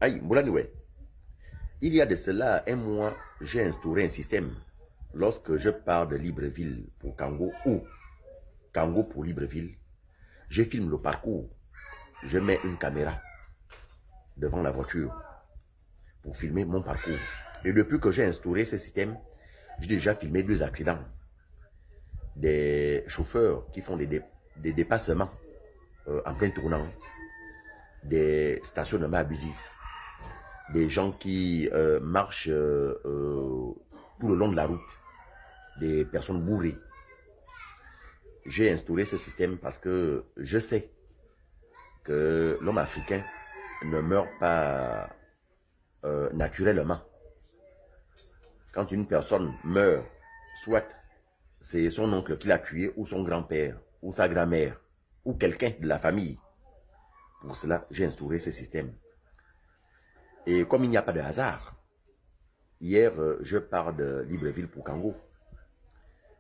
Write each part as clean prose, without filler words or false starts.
Aïe, Moulanoué. Il y a de cela un mois, j'ai instauré un système. Lorsque je pars de Libreville pour Kango ou Kango pour Libreville, je filme le parcours. Je mets une caméra devant la voiture pour filmer mon parcours. Et depuis que j'ai instauré ce système, j'ai déjà filmé 2 accidents. Des chauffeurs qui font des dépassements en plein tournant, des stationnements abusifs, des gens qui marchent tout le long de la route, des personnes bourrées. J'ai instauré ce système parce que je sais que l'homme africain ne meurt pas naturellement. Quand une personne meurt, soit c'est son oncle qui l'a tué, ou son grand-père, ou sa grand-mère, ou quelqu'un de la famille. Pour cela, j'ai instauré ce système. Et comme il n'y a pas de hasard, hier, je pars de Libreville pour Kango.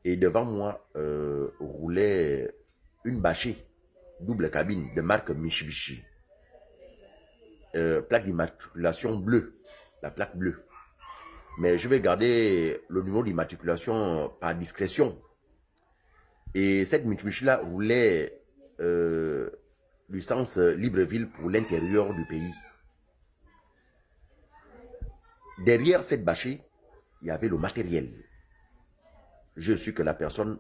Et devant moi, roulait une bâchée, double cabine, de marque Mitsubishi. Plaque d'immatriculation bleue, la plaque bleue. Mais je vais garder le numéro d'immatriculation par discrétion. Et cette Mitsubishi-là roulait licence Libreville pour l'intérieur du pays. Derrière cette bâchée, il y avait le matériel. Je suis que la personne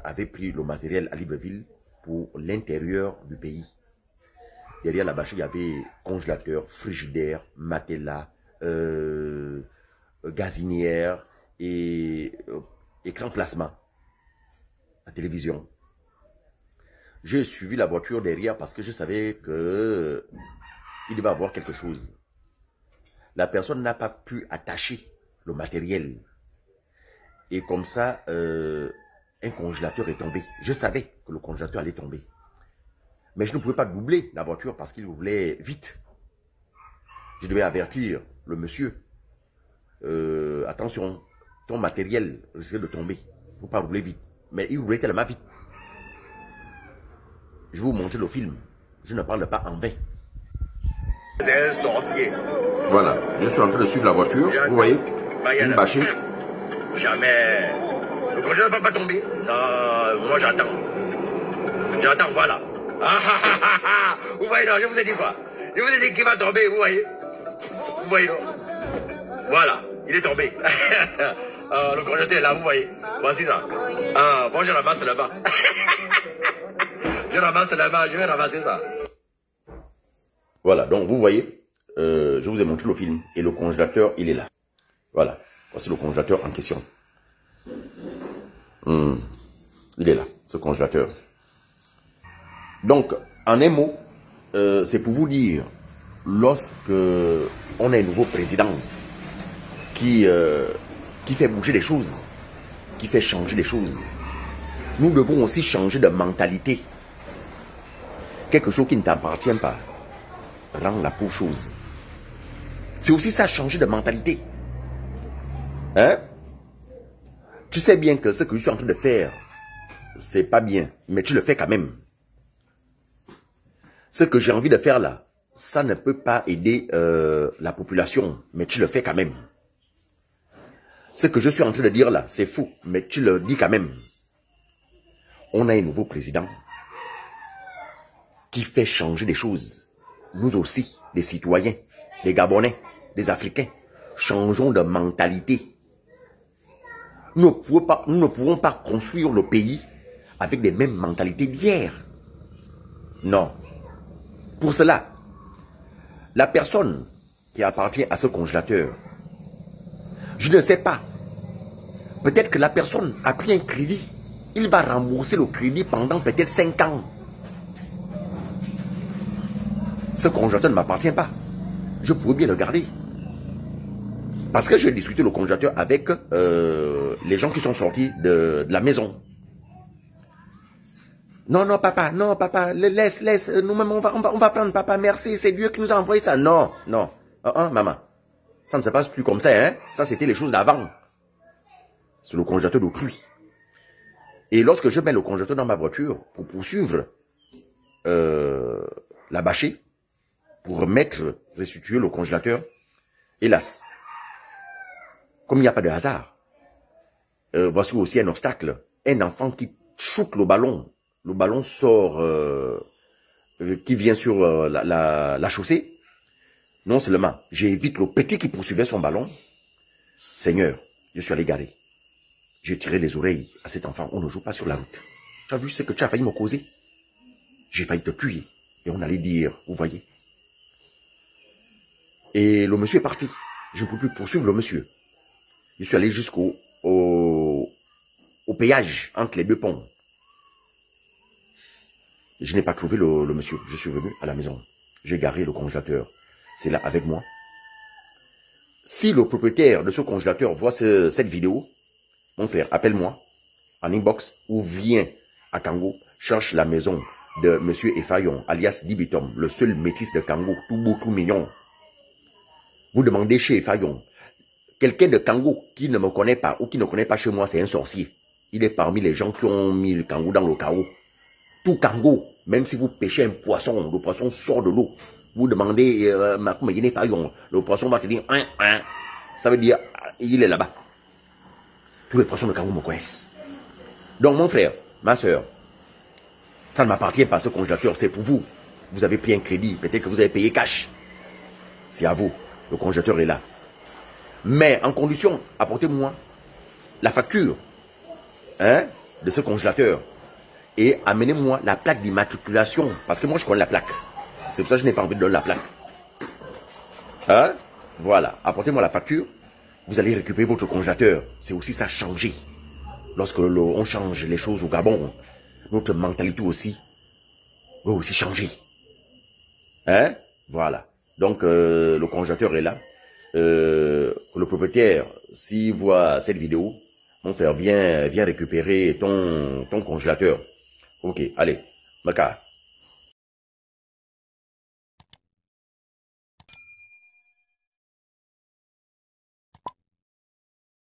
avait pris le matériel à Libreville pour l'intérieur du pays. Derrière la bâchée, il y avait congélateur, frigidaire, matelas, gazinière et écran plasma, la télévision. J'ai suivi la voiture derrière parce que je savais que il devait avoir quelque chose. La personne n'a pas pu attacher le matériel. Et comme ça, un congélateur est tombé. Je savais que le congélateur allait tomber. Mais je ne pouvais pas doubler la voiture parce qu'il roulait vite. Je devais avertir le monsieur. Attention, ton matériel risquait de tomber. Il ne faut pas rouler vite. Mais il roulait tellement vite. Je vais vous montrer le film. Je ne parle pas en vain. C'est un sorcier. Voilà, je suis en train de suivre la voiture. Vous voyez, une bâchée. Jamais. Le congélateur ne va pas tomber. Non, moi j'attends. J'attends, voilà. Vous voyez, non, je vous ai dit quoi? Je vous ai dit qu'il va tomber, vous voyez? Vous voyez, non? Voilà, il est tombé. Le congélateur est là, vous voyez? Voici ça. Bon, je ramasse là-bas. Je ramasse là-bas, je vais ramasser ça. Voilà, donc vous voyez, je vous ai montré le film et le congélateur, il est là. Voilà, voici le congélateur en question. Il est là, ce congélateur. Donc, en un mot, c'est pour vous dire, lorsque on a un nouveau président qui fait bouger les choses, qui fait changer les choses, nous devons aussi changer de mentalité. Quelque chose qui ne t'appartient pas rend la pauvre chose. C'est aussi ça, changer de mentalité. Hein? Tu sais bien que ce que je suis en train de faire, c'est pas bien, mais tu le fais quand même. Ce que j'ai envie de faire là, ça ne peut pas aider la population, mais tu le fais quand même. Ce que je suis en train de dire là, c'est faux, mais tu le dis quand même. On a un nouveau président qui fait changer les choses. Nous aussi, les citoyens, les Gabonais, les Africains, changeons de mentalité. Nous ne pouvons pas construire le pays avec les mêmes mentalités d'hier. Non. Pour cela, la personne qui appartient à ce congélateur, je ne sais pas. Peut-être que la personne a pris un crédit. Il va rembourser le crédit pendant peut-être 5 ans. Ce congélateur ne m'appartient pas. Je pourrais bien le garder. Parce que j'ai discuté le congélateur avec les gens qui sont sortis de la maison. Non, non, papa, laisse, nous-mêmes, on va prendre, papa, merci, c'est Dieu qui nous a envoyé ça. Non, non, maman, ça ne se passe plus comme ça, hein. Ça, c'était les choses d'avant. C'est le congélateur d'autrui. Et lorsque je mets le congélateur dans ma voiture pour poursuivre la bâchée, pour restituer le congélateur. Hélas, comme il n'y a pas de hasard, voici aussi un obstacle. Un enfant qui choute le ballon sort, qui vient sur la chaussée. Non seulement j'évite le petit qui poursuivait son ballon, Seigneur, je suis allé garer. J'ai tiré les oreilles à cet enfant, on ne joue pas sur la route. Tu as vu ce que tu as failli me causer? J'ai failli te tuer. Et on allait dire, vous voyez. Et le monsieur est parti. Je ne peux plus poursuivre le monsieur. Je suis allé jusqu'au péage entre les deux ponts. Je n'ai pas trouvé le monsieur. Je suis venu à la maison. J'ai garé le congélateur. C'est là avec moi. Si le propriétaire de ce congélateur voit cette vidéo, mon frère, appelle-moi en inbox ou viens à Kango, cherche la maison de monsieur Effayon, alias Dibitom, le seul métis de Kango, tout beau, tout mignon. Vous demandez chez Effayon, quelqu'un de Kango qui ne me connaît pas ou qui ne connaît pas chez moi, c'est un sorcier. Il est parmi les gens qui ont mis le Kango dans le chaos. Tout Kango, même si vous pêchez un poisson, le poisson sort de l'eau. Vous demandez, Effayon, le poisson va te dire, ça veut dire, il est là-bas. Tous les poissons de Kango me connaissent. Donc mon frère, ma soeur, ça ne m'appartient pas ce congélateur, c'est pour vous. Vous avez pris un crédit, peut-être que vous avez payé cash. C'est à vous, le congélateur est là. Mais en condition, apportez-moi la facture de ce congélateur et amenez-moi la plaque d'immatriculation, parce que moi je connais la plaque. C'est pour ça que je n'ai pas envie de donner la plaque. Voilà, apportez-moi la facture, vous allez récupérer votre congélateur. C'est aussi ça changer. Lorsque on change les choses au Gabon, notre mentalité aussi va aussi changer. Voilà. Donc, le congélateur est là. Le propriétaire, s'il voit cette vidéo, mon frère, viens récupérer ton congélateur. Ok, allez, Maka.